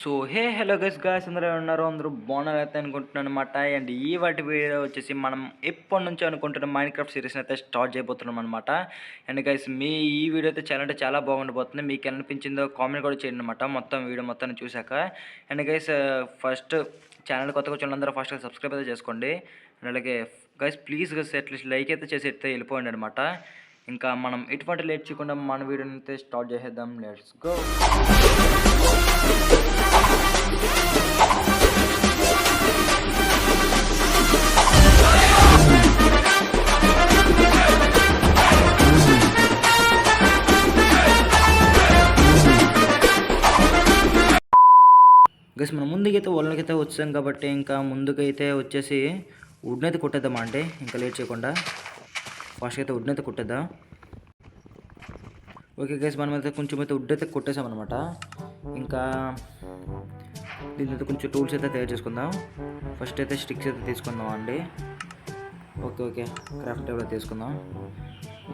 So hello guys అందరూ ఉన్నారు, అందరూ బాగున్నారైతే అనుకుంటున్నాను అనమాట. అండ్ ఈ వాటి వీడియో వచ్చేసి మనం ఎప్పటి నుంచో అనుకుంటున్న మైండ్ క్రాఫ్ట్ సిరీస్ని అయితే స్టార్ట్ చేయబోతున్నాం అనమాట. అండ్ గైస్ ఈ వీడియో అయితే చాలా అంటే చాలా బాగుండబోతుంది. మీకు ఎలా అనిపించిందో కామెంట్ కూడా చేయండి అనమాట, మొత్తం వీడియో మొత్తాన్ని చూశాక. అండ్ గైస్ ఫస్ట్ ఛానల్ కొత్తగా వచ్చిన అందరూ ఫస్ట్ సబ్స్క్రైబ్ అయితే చేసుకోండి. అండ్ అలాగే guys please guys at least like అయితే చేసి అయితే వెళ్ళిపోండి అనమాట. ఇంకా మనం ఎటువంటి లేట్ చేయకుండా మన వీడియోని అయితే స్టార్ట్ చేసేద్దాం. Let's go. గైస్ మనం ముందుకైతే వాళ్ళకైతే వచ్చాం కాబట్టి ఇంకా ముందుకైతే వచ్చేసి వుడ్ని అయితే కొట్టేద్దామా అంటే ఇంకా లేట్ చేయకుండా ఫాస్ట్గా అయితే వుడ్ని అయితే కొట్టేద్దాం. ఓకే గైస్ మనం అయితే కొంచెం అయితే వుడ్ అయితే కొట్టేసామన్నమాట. ఇంకా దీని అయితే కొంచెం టూల్స్ అయితే తయారు చేసుకుందాం. ఫస్ట్ అయితే స్టిక్స్ అయితే తీసుకుందాం అండి. ఓకే క్రాఫ్ట్ టేబుల్ అయితే తీసుకుందాం.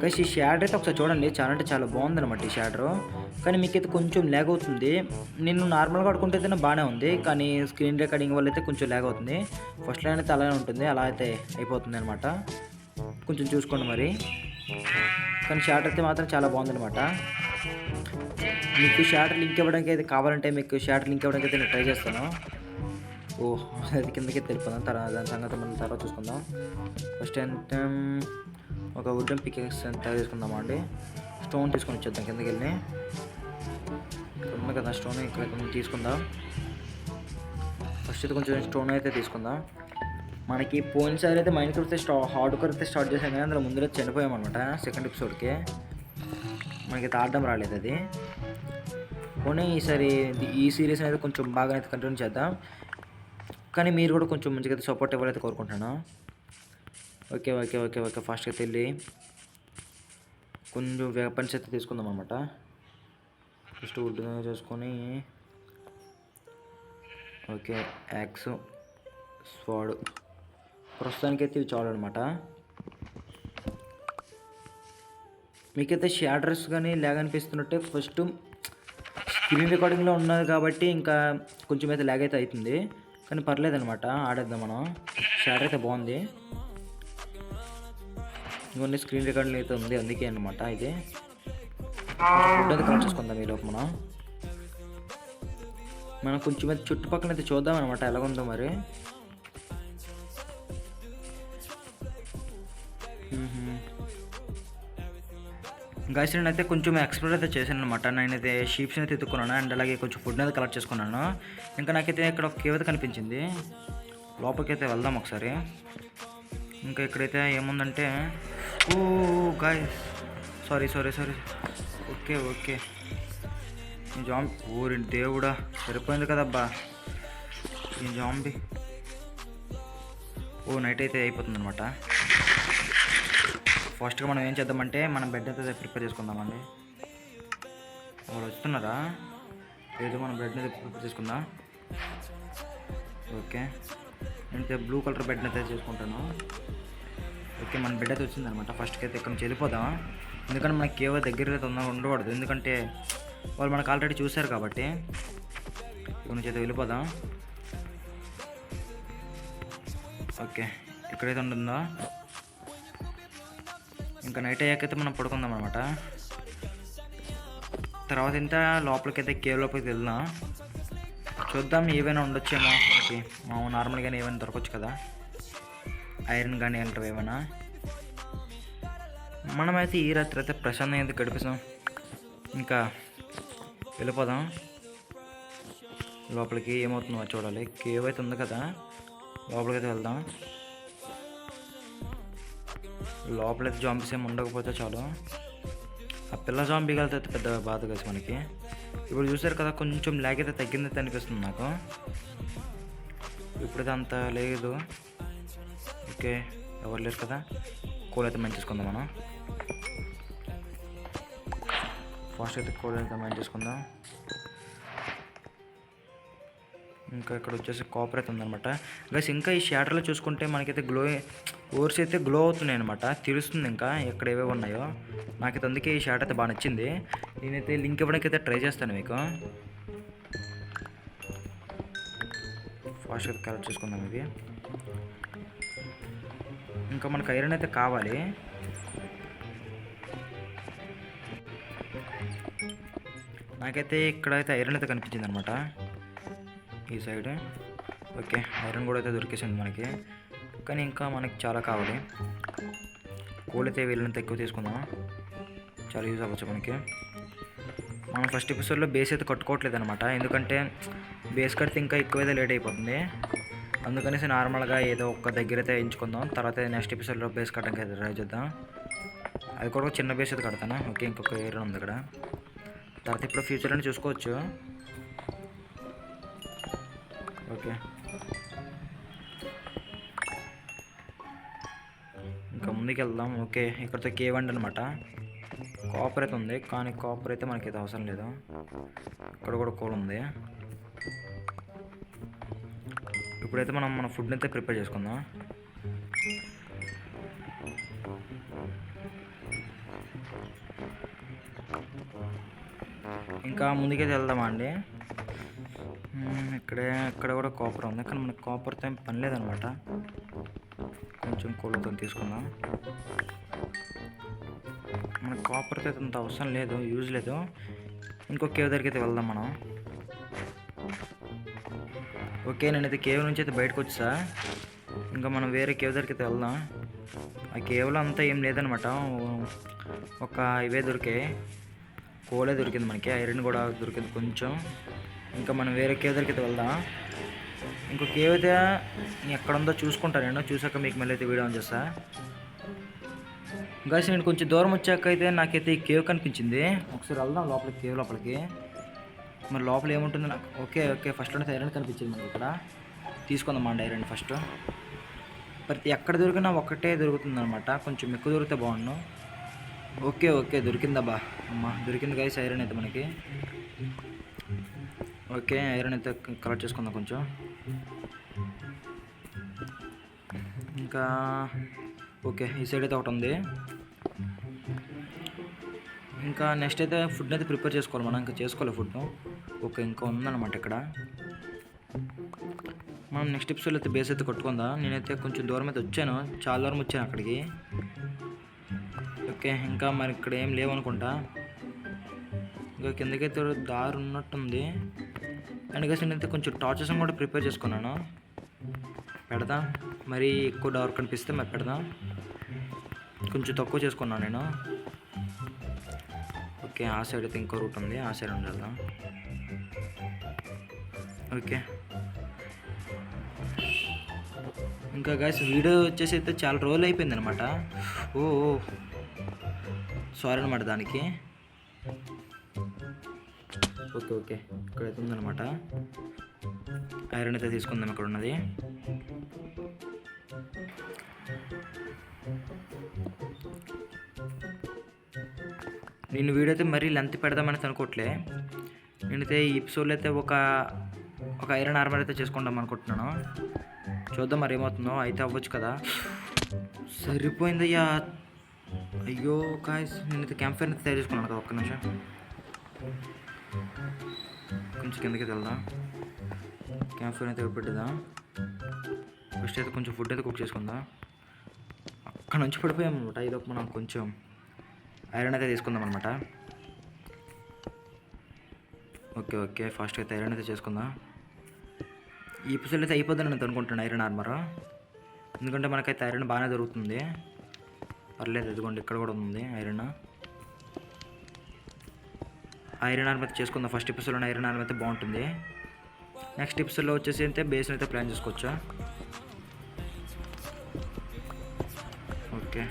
గైస్ ఈ షాడర్ అయితే ఒకసారి చూడండి, చాలా అంటే చాలా బాగుందన్నమాట ఈ షాడరు. కానీ మీకైతే కొంచెం ల్యాగ్ అవుతుంది. నేను నార్మల్గా ఆడుకుంటే అయితే బాగానే ఉంది, కానీ స్క్రీన్ రికార్డింగ్ వల్ల అయితే కొంచెం ల్యాగ్ అవుతుంది. ఫస్ట్ లైన్ అయితే అలానే ఉంటుంది, అలా అయితే అయిపోతుంది అనమాట. కొంచెం చూసుకోండి మరి. కానీ షాడర్ అయితే మాత్రం చాలా బాగుందన్నమాట. మీకు షాడర్ లింక్ ఇవ్వడానికి అయితే కావాలంటే మీకు షాడర్ లింక్ ఇవ్వడానికి అయితే నేను ట్రై చేస్తాను. అది కిందకి తెలిపోదాం, తర్వాత దాని సంగతి మనం తర్వాత చూసుకుందాం. ఫస్ట్ ఏంటంటే ఒక వుడెన్ పికెక్స్ తయారు చేసుకుందామా అండి. స్టోన్ తీసుకొని వచ్చేద్దాం కిందకి వెళ్ళి. కదా స్టోన్ ఇక్కడ తీసుకుందాం. ఫస్ట్ అయితే కొంచెం స్టోన్ అయితే తీసుకుందాం. మనకి పోయినసారి అయితే మైండ్ క్రాఫ్ట్ హార్డ్ కోర్ అయితే స్టార్ట్ చేసాం, కానీ అందులో ముందు చనిపోయామన్నమాట. సెకండ్ ఎపిసోడ్కి మనకి ఆడడం రాలేదు అది. పోనీ ఈసారి ఈ సిరీస్ అయితే కొంచెం బాగా అయితే కంటిన్యూ చేద్దాం. కానీ మీరు కూడా కొంచెం మంచిగా అయితే సపోర్ట్ ఇవ్వాలైతే కోరుకుంటున్నాను. ఓకే ఫాస్ట్గా అయితే వెళ్ళి కొంచెం వెపన్స్ అయితే తీసుకుందాం అనమాట. ఫస్ట్ వుడ్ చేసుకొని ఓకే యాక్స్ స్వాడ్ ప్రస్తుతానికైతే ఇవి చాలు అనమాట. మీకైతే షాడర్స్ కానీ ల్యాగ్ అనిపిస్తున్నట్టే ఫస్ట్ స్క్రీన్ రికార్డింగ్లో ఉన్నది కాబట్టి ఇంకా కొంచెం అయితే ల్యాగ్ అయితే అవుతుంది, కానీ పర్లేదనమాట. ఆడేద్దాం మనం. షాడర్ అయితే బాగుంది, ఇవన్నీ స్క్రీన్ రికార్డింగ్ అయితే ఉంది, అందుకే అనమాట. ఇది ఫుడ్ అయితే కలెక్ట్ చేసుకుందాం ఈలోపు మనం కొంచెం అయితే చుట్టుపక్కల అయితే చూద్దాం అనమాట ఎలాగుందో మరి. గైస్ నేనైతే కొంచెం ఎక్స్ప్లోర్ అయితే చేశాను అనమాట. నేనైతే షీప్స్ని అయితే ఎత్తుకున్నాను, అండ్ అలాగే కొంచెం ఫుడ్ని అయితే కలెక్ట్ చేసుకున్నాను. ఇంకా నాకైతే ఇక్కడ ఒక కేవ్ అయితే కనిపించింది, లోపలికి అయితే వెళ్దాం ఒకసారి. ఇంకా ఇక్కడైతే ఏముందంటే గాయ్స్ సారీ ఓకే ఈ జాంబీ ఊరి దేవుడా సరిపోయింది కదబ్బా ఈ జాంబీ. నైట్ అయితే అయిపోతుంది అనమాట. ఫస్ట్గా మనం ఏం చేద్దామంటే మనం బెడ్ అయితే ప్రిపేర్ చేసుకుందామండి. వాళ్ళు వస్తున్నారా లేదు, మనం బెడ్ని అయితే ప్రిపేర్ చేసుకుందాం. ఓకే నేనైతే బ్లూ కలర్ బెడ్ని అయితే చేసుకుంటాను. ఓకే మన బెడ్ అయితే వచ్చిందనమాట. ఫస్ట్కి అయితే ఇక్కడ నుంచి వెళ్ళిపోదాం, ఎందుకంటే మనకి కేవ్ దగ్గర అయితే ఉండకూడదు, ఎందుకంటే వాళ్ళు మనకు ఆల్రెడీ చూశారు కాబట్టి. ఇక్కడ నుంచి అయితే వెళ్ళిపోదాం. ఓకే ఎక్కడైతే ఉంటుందో ఇంకా నైట్ అయ్యాకైతే మనం పడుకుందాం అనమాట. తర్వాత ఇంత లోపలికైతే కేవ్ లోపలికి వెళ్దాం, చూద్దాం ఏవైనా ఉండొచ్చేమో. ఓకే నార్మల్గానే ఏమైనా దొరకవచ్చు కదా, ఐరన్ కానీ అంటారు ఏమైనా. మనమైతే ఈ రాత్రి అయితే ప్రశాంతంగా అయితే గడిపిస్తాం. ఇంకా వెళ్ళిపోదాం లోపలికి. ఏమవుతుందో చూడాలి. కేవ్ అయితే ఉంది కదా, లోపలికి అయితే వెళ్దాం. లోపలైతే జాంబీస్ ఏమి ఉండకపోతే చాలు. ఆ పిల్ల జాంబీ కలితే పెద్ద బాధ కదా మనకి. ఇప్పుడు చూసారు కదా కొంచెం ల్యాగ్ అయితే తగ్గిందైతే అనిపిస్తుంది నాకు. ఇప్పుడైతే అంత లేదు. ఓకే ఎవరు లేరు కదా, కోల్ అయితే మైండ్ చేసుకుందాం మనం. ఫాస్ట్ అయితే కోల్ అయితే మైండ్ చేసుకుందాం. ఇంకా ఇక్కడ వచ్చేసి కాపర్ అయితే ఉందన్నమాట. గైస్ ఇంకా ఈ షాడర్లో చూసుకుంటే మనకైతే ఓర్స్ అయితే గ్లో అవుతున్నాయి అనమాట, తెలుస్తుంది ఇంకా ఎక్కడ ఏవేవి ఉన్నాయో. నాకైతే అందుకే ఈ షాడర్ అయితే బాగా నచ్చింది. నేనైతే లింక్ ఇవ్వడానికి అయితే ట్రై చేస్తాను మీకు. ఫాస్ట్గా కలెక్ట్ చేసుకుందాం ఇవి. ఇంకా మనకు ఐరన్ అయితే కావాలి. నాకైతే ఇక్కడైతే ఐరన్ అయితే కనిపించింది అనమాట ఈ సైడ్. ఓకే, ఐరన్ కూడా అయితే దొరికేసింది మనకి, కానీ ఇంకా మనకి చాలా కావాలి. కోల్ అయితే వీళ్ళంతా ఎక్కువ తీసుకుందాం, చాలా యూజ్ అవ్వచ్చు మనకి. మనం ఫస్ట్ ఎపిసోడ్లో బేస్ అయితే కట్టుకోవట్లేదు అనమాట, ఎందుకంటే బేస్ కడితే ఇంకా ఎక్కువైతే లేట్ అయిపోతుంది. అందుకనేసి నార్మల్గా ఏదో ఒక్క దగ్గర అయితే ఎంచుకుందాం, తర్వాత నెక్స్ట్ ఎపిసోడ్లో బేస్ కట్టడానికి అయితే ట్రై చేద్దాం. అది కూడా చిన్న బేస్ అయితే కడతాను. ఓకే, ఇంకొక ఏరియా ఉంది అక్కడ, తర్వాత ఇప్పుడు ఫ్యూచర్లో చూసుకోవచ్చు. ఓకే, ఇంకా ముందుకు వెళ్దాం. ఓకే, ఇక్కడితో కేవ్ అండి అనమాట. కాపర్ అయితే ఉంది, కానీ కాపర్ అయితే మనకైతే అవసరం లేదు. ఇక్కడ కూడా కోల్ ఉంది. ఇప్పుడైతే మనం మన ఫుడ్ని అయితే ప్రిపేర్ చేసుకుందాం. ఇంకా ముందుకైతే వెళ్దామా అండి. ఇక్కడ కూడా కాపర్ ఉంది, కానీ మనకు కాపర్తో ఏం పని లేదనమాట. కొంచెం కోళ్ళతో తీసుకుందాం. మనకు కాపర్తో అయితే అంత అవసరం లేదు, యూజ్ లేదు. ఇంకో కేవ్ దగ్గరికి అయితే వెళ్దాం మనం. ఓకే, నేనైతే కేవ్ నుంచి అయితే బయటకు వచ్చా. ఇంకా మనం వేరే కేవ్ దగ్గరికి అయితే వెళ్దాం. ఆ కేవ్లో అంతా ఏం లేదనమాట, ఒక ఇవే దొరికాయి. కోలే దొరికింది మనకి, ఐరన్ కూడా దొరికింది కొంచెం. ఇంకా మనం వేరే కేవ్ దగ్గరికి అయితే వెళ్దాం. ఇంకో కేవ్ అయితే ఎక్కడ ఉందో చూసుకుంటాను నేను, చూసాక మీకు మళ్ళీ అయితే వీడియో ఆన్ చేస్తా. గైస్, నేను కొంచెం దూరం వచ్చాక అయితే నాకైతే ఈ కేవ్ కనిపించింది. ఒకసారి వెళ్దాం లోపలికి, కేవ్ లోపలికి. మరి లోపల ఏముంటుంది నాకు. ఓకే, ఫస్ట్లోనే ఐరన్ కనిపించింది మనకి. ఇక్కడ తీసుకుందాం అండి ఐరన్ ఫస్ట్. ప్రతి ఎక్కడ దొరికినా ఒక్కటే దొరుకుతుంది అనమాట, కొంచెం ఎక్కువ దొరికితే బాగుండు. ఓకే, దొరికిందబ్బా, అమ్మా దొరికింది గైస్ ఐరన్ అయితే మనకి. ఓకే, ఐరన్ అయితే కలెక్ట్ చేసుకుందాం కొంచెం. ఇంకా ఓకే, ఈ సైడ్ అయితే ఒకటి ఉంది. ఇంకా నెక్స్ట్ అయితే ఫుడ్ అయితే ప్రిపేర్ చేసుకోవాలి మనం, ఇంకా చేసుకోవాలి ఫుడ్. ఓకే, ఇంకా ఉందన్నమాట ఇక్కడ. మనం నెక్స్ట్ ఎపిసోడ్లో అయితే బేస్ అయితే కొట్టుకుందాం. నేనైతే కొంచెం దూరం అయితే వచ్చాను, చాలా దూరం వచ్చాను అక్కడికి. ఓకే, ఇంకా మరి ఇక్కడ ఏం లేవనుకుంటా. ఇంకా కిందకైతే దారి ఉన్నట్టుంది. అండ్ గైస్, నేనైతే కొంచెం టార్చెస్ కూడా ప్రిపేర్ చేసుకున్నాను, పెడదాం. మరి ఎక్కువ డార్క్ కనిపిస్తే మరి పెడదాం. కొంచెం తక్కువ చేసుకున్నాను నేను. ఓకే, ఆ సైడ్ అయితే ఇంకో రూట్ ఉంది, ఆ సైడ్ వెళ్దాం. ఓకే, ఇంకా గైస్ వీడియో వచ్చేసి అయితే చాలా రోజులు అయిపోయింది అనమాట. ఓ సారీ అనమాట దానికి. ఓకే, ఇక్కడైతే ఉందన్నమాట. ఐరన్ అయితే తీసుకుందాం ఇక్కడ ఉన్నది. నేను వీడియో అయితే మరీ లెంత్ పెడదామని అనుకోవట్లే. నేనైతే ఈ ఎపిసోడ్లో అయితే ఒక ఐరన్ ఆర్మర్ అయితే చేసుకుందాం అనుకుంటున్నాను. చూద్దాం మరి ఏమవుతుందో. అయితే అవ్వచ్చు కదా. సరిపోయిందయ్యా. అయ్యో గాయ్స్, నేనైతే క్యాంప్ ఫైర్ అయితే తయారు చేసుకున్నాను కదా. ఒక్క నిమిషం, కొంచెం కిందకి వెళ్దాం. క్యాంప్ ఫైర్ అయితే పెట్టేద్దాం. ఫస్ట్ అయితే కొంచెం ఫుడ్ అయితే కుక్ చేసుకుందాం. అక్కడ నుంచి పడిపోయాము అనమాట. ఇదొక మనం కొంచెం ఐరన్ అయితే తీసుకుందాం అనమాట. ఓకే, ఫాస్ట్గా అయితే ఐరన్ అయితే చేసుకుందాం. ఈ ఎపిసోడ్ అయితే అయిపోద్దని నేను అనుకుంటున్నాను ఐరన్ ఆర్మర్, ఎందుకంటే మనకైతే ఐరన్ బాగానే దొరుకుతుంది. పర్లేదు, ఇదిగోండి ఇక్కడ కూడా ఉంది ఐరన్. ఐరన్ ఆర్మర్ అయితే చేసుకుందాం. ఫస్ట్ ఎపిసోడ్లో ఐరన్ ఆర్మర్ అయితే బాగుంటుంది. నెక్స్ట్ ఎపిసోడ్లో వచ్చేసి అయితే బేస్ని అయితే ప్లాన్ చేసుకోవచ్చా. ఓకే,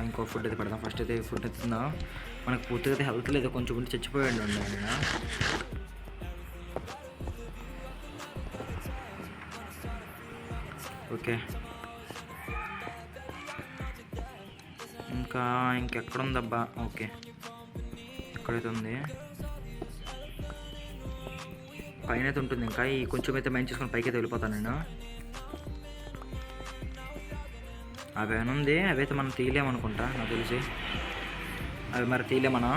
ఇంకో ఫుడ్ అయితే పెడదాం. ఫస్ట్ అయితే ఫుడ్ అయితే తిందాం. మనకు పూర్తిగా అయితే హెల్త్ లేదు, కొంచెం కొంచెం చచ్చిపోయాడు అండి ఆయన. ఓకే, ఇంకెక్కడ ఉందబ్బా. ఓకే, ఇక్కడైతే ఉంది, పైన అయితే ఉంటుంది. ఇంకా ఈ కొంచెం అయితే మైండ్ చేసుకొని పైకి అయితే వెళ్ళిపోతాను నేను. అవి ఏమైనా ఉంది, అవి అయితే మనం తీయలేమనుకుంటా నాకు తెలిసి. అవి మరి తీయలేమన్నా.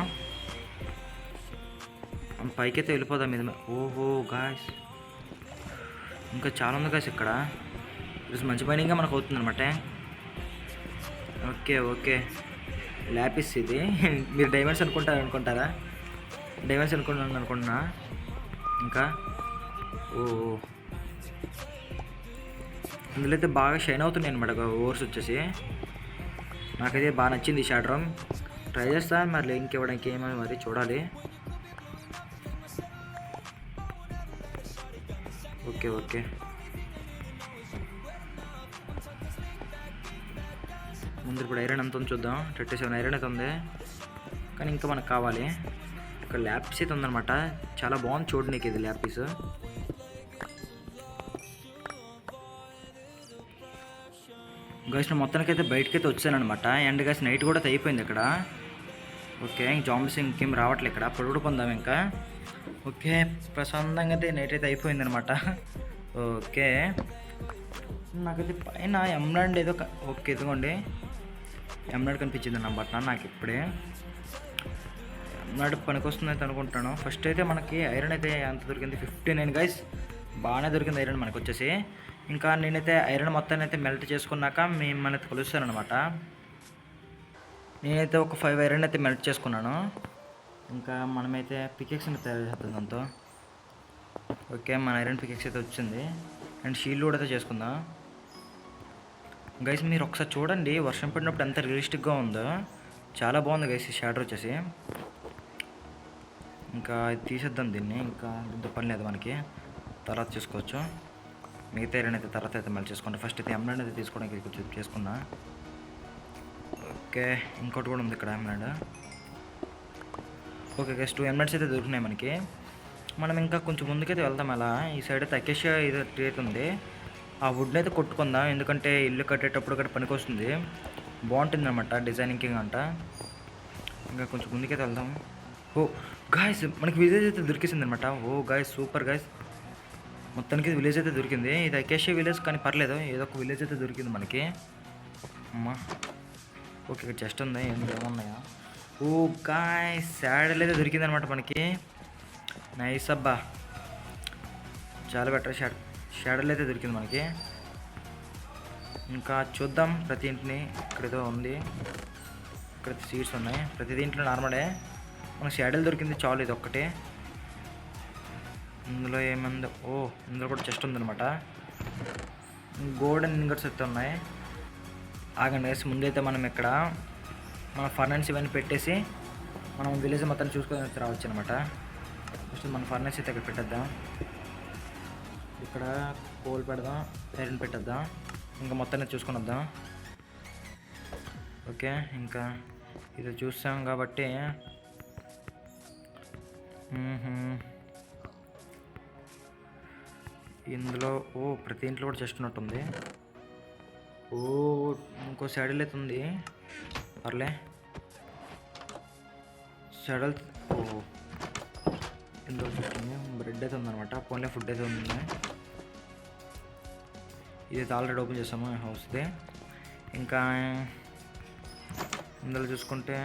పైకైతే వెళ్ళిపోదాం మీద. ఓహో గాయస్, ఇంకా చాలా ఉంది గాయస్ ఇక్కడ. ఈరోజు మంచి పనిగా మనకు అవుతుంది అనమాట. ఓకే ఓకే, ల్యాపిస్ ఇది. మీరు డైమండ్స్ అనుకుంటారా? డైమండ్స్ అనుకుంటున్నా. ఇంకా ఓ ఇందులో అయితే బాగా షైన్ అవుతున్నాయి అనమాట ఓవర్స్ వచ్చేసి. నాకైతే బాగా నచ్చింది ఈ షాడ్రమ్. ట్రై చేస్తాను మరి లింక్ ఇవ్వడానికి ఏమో మరి చూడాలి. ఓకే ఓకే, ముందు ఇప్పుడు ఐరన్ ఎంత ఉంది చూద్దాం. 37 ఐరన్ అయితే ఉంది, కానీ ఇంకా మనకు కావాలి. ఇక్కడ ల్యాపిస్ అయితే ఉందన్నమాట. చాలా బాగుంది చూడడానికి ఇది ల్యాపిస్. గైస్ మొత్తానికి అయితే బయటకైతే వచ్చానమాట. అండ్ గైస్ నైట్ కూడా అయిపోయింది ఇక్కడ. ఓకే, జాంబీస్ ఇంకేం రావట్లేదు ఇక్కడ. పొడుగుడు పొందాం ఇంకా. ఓకే, ప్రశాంతంగా అయితే నైట్ అయితే అయిపోయింది అనమాట. ఓకే, నాకైతే పైన ఎమ్రాయిడ్ ఏదో ఓకే ఇదిగోండి ఎమ్రాయిడ్ కనిపించింది అన్నమాట నాకు ఇప్పుడే. ఎమ్రాయిడ్ పనికొస్తుంది అయితే అనుకుంటాను. ఫస్ట్ అయితే మనకి ఐరన్ అయితే ఎంత దొరికింది? 59 గైస్, బాగానే దొరికింది ఐరన్ మనకు వచ్చేసి. ఇంకా నేనైతే ఐరన్ మొత్తాన్ని అయితే మెల్ట్ చేసుకున్నాక మిమ్మల్ని అయితే కలుస్తాను అనమాట. నేనైతే ఒక 5 ఐరన్ అయితే మెల్ట్ చేసుకున్నాను. ఇంకా మనమైతే పికెక్స్ని తయారు చేద్దాం దాంతో. ఓకే, మన ఐరన్ పికెక్స్ అయితే వచ్చింది. అండ్ షీల్డ్ కూడా అయితే చేసుకుందాం. గైస్ మీరు ఒకసారి చూడండి వర్షం పడినప్పుడు ఎంత రియలిస్టిక్గా ఉందో. చాలా బాగుంది గైస్ ఈ షాడర్ వచ్చేసి. ఇంకా తీసేద్దాం దీన్ని, ఇంకా దీంతో పని లేదు మనకి, తర్వాత చూసుకోవచ్చు. మిగతా ఐరన్ అయితే తర్వాత అయితే మళ్ళీ చేసుకుంటాం. ఫస్ట్ అయితే ఎమ్రాయిడ్ అయితే తీసుకోవడానికి కొంచెం చేసుకున్నా. ఓకే, ఇంకోటి కూడా ఉంది ఇక్కడ ఎమ్రాయిడ్. ఓకే గైస్ 2 ఎమ్రాయిడ్స్ అయితే దొరికినాయి మనకి. మనం ఇంకా కొంచెం ముందుకైతే వెళ్దాం. అలా ఈ సైడ్ అయితే అకేషియా ఇది ట్రీ ఉంది. ఆ వుడ్ని అయితే కొట్టుకుందాం, ఎందుకంటే ఇల్లు కట్టేటప్పుడు కూడా పనికి వస్తుంది. బాగుంటుంది అనమాట డిజైనింగ్ అంట. ఇంకా కొంచెం ముందుకైతే వెళ్దాం. ఓ గాయస్ మనకి విలేజ్ అయితే దొరికేసింది అనమాట. ఓ గాయస్ సూపర్ గాయస్, మొత్తానికి విలేజ్ అయితే దొరికింది. ఇది అకేషియా విలేజ్ కానీ పర్లేదు, ఏదో ఒక విలేజ్ అయితే దొరికింది మనకి. అమ్మా ఓకే, ఇక్కడ చెస్ట్ ఉంది, ఏమున్నాయా? ఓ గాయస్ శాడల్ అయితే దొరికింది అనమాట మనకి. నైస్ అబ్బా, చాలా బెటర్. షాడల్ అయితే దొరికింది మనకి. ఇంకా చూద్దాం ప్రతి ఇంటిని. ఇక్కడ ఏదో ఉంది, ఇక్కడ సీడ్స్ ఉన్నాయి. ప్రతి దీంట్లో నార్మలే, మనకు షాడల్ దొరికింది చాలు, ఇది ఒక్కటే. ఇందులో ఏముంది? ఓ ఇందులో కూడా చెస్ట్ ఉందన్నమాట. గోల్డెన్ ఇంగట్స్ అయితే ఉన్నాయి. ఆగండి వేసి ముందైతే మనం ఇక్కడ మన ఫర్నెన్స్ ఇవన్నీ పెట్టేసి మనం విలేజ్ మొత్తం చూసుకొని రావచ్చు అనమాట. ఫస్ట్ మన ఫర్నెన్స్ అయితే ఇక్కడ పెట్టేద్దాం. ఇక్కడ కోల్ పెడదాం, ఐరన్ పెట్టేద్దాం, ఇంకా మొత్తాన్ని చూసుకొని వద్దాం. ఓకే, ఇంకా ఇది చూసాం కాబట్టి ఇందులో ప్రతి ఇంట్లో కూడా చెస్ట్ ఉన్నట్టుంది. ఇంకో సైడిల్ అయితే ఉంది, పర్లే సైడల్. ఇందులో చూస్తుంది బ్రెడ్ అయితే ఉందన్నమాట. పోన్లే ఫుడ్ అయితే ఉంది. ఇదైతే ఆల్రెడీ ఓపెన్ చేసాము హౌస్ది. ఇంకా ఇందులో చూసుకుంటే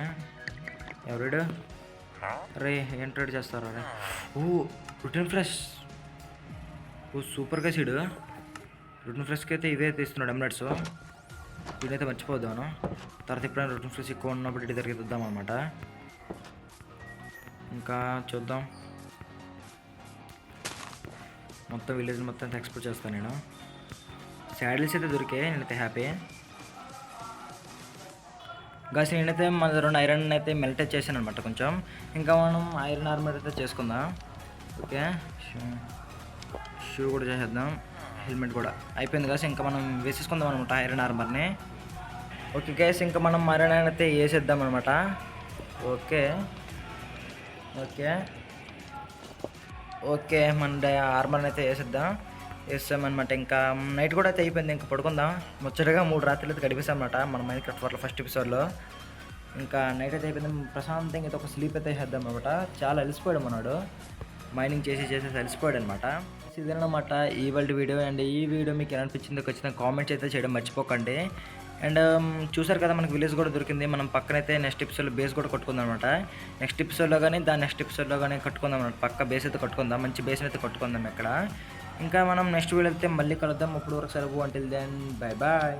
ఎవరైడు అరే ఏం ట్రేడ్ చేస్తారు? అరే రుటీన్ ఫ్రెష్, సూపర్గా సీడు. రుటీన్ ఫ్రెష్కి అయితే ఇదే తీస్తున్నాడు ఎమ్రాయిడ్స్. వీడైతే మర్చిపోద్దాను, తర్వాత ఎప్పుడైనా రుటీన్ ఫ్రెష్ ఎక్కువ ఉన్నప్పుడు ఇటు దగ్గరికి తెద్దాం అనమాట. ఇంకా చూద్దాం, మొత్తం విలేజ్ మొత్తం ఎక్స్పోర్ట్ చేస్తాను నేను. శాడిల్స్ అయితే దొరికాయి, నేనైతే హ్యాపీ. గాస్ నేనైతే మన 2 ఐరన్ అయితే మెల్ట్ చేశాను అనమాట కొంచెం. ఇంకా మనం ఐరన్ ఆర్మర్ అయితే చేసుకుందాం. ఓకే, షూ కూడా చేసేద్దాం, హెల్మెట్ కూడా అయిపోయింది గాస్. ఇంకా మనం వేసేసుకుందాం అనమాట ఐరన్ ఆర్మర్ని. ఓకే గైస్, ఇంకా మనం ఐరన్ అయితే వేసేద్దాం అనమాట. ఓకే ఓకే ఓకే, మన ఆర్మర్ని అయితే వేసామన్నమాట. ఇంకా నైట్ కూడా అయితే అయిపోయింది, ఇంకా పడుకుందాం. ముచ్చటగా 3 రాత్రులు అయితే గడిపేసాం అనమాట మన మైన్క్రాఫ్ట్ వర్లో ఫస్ట్ ఎపిసోడ్లో. ఇంకా నైట్ అయితే అయిపోయింది, ప్రశాంతంగా అయితే ఒక స్లీప్ అయితే వేసేద్దాం అనమాట. చాలా అలసిపోయాడు మనోడు, మైనింగ్ చేసి అలసిపోయాడు అనమాట. ఇదేనమాట ఈ వరల్డ్ వీడియో. అండ్ ఈ వీడియో మీకు ఎలా అనిపించిందో ఖచ్చితంగా కామెంట్స్ అయితే చేయడం మర్చిపోకండి. అండ్ చూసారు కదా మనకి విలేజ్ కూడా దొరికింది. మనం పక్కనైతే నెక్స్ట్ ఎపిసోడ్లో బేస్ కూడా కట్టుకుందాం అనమాట. నెక్స్ట్ ఎపిసోడ్లో కానీ దాని నెక్స్ట్ ఎపిసోడ్లో కానీ కట్టుకుందాం అనమాట. పక్క బేస్ అయితే కట్టుకుందాం, మంచి బేస్ అయితే కట్టుకుందాం ఇక్కడ. ఇంకా మనం నెక్స్ట్ వీడియో అయితే మళ్ళీ కలుద్దాం. ఇప్పుడు వరకు సెలవు. Until then bye bye.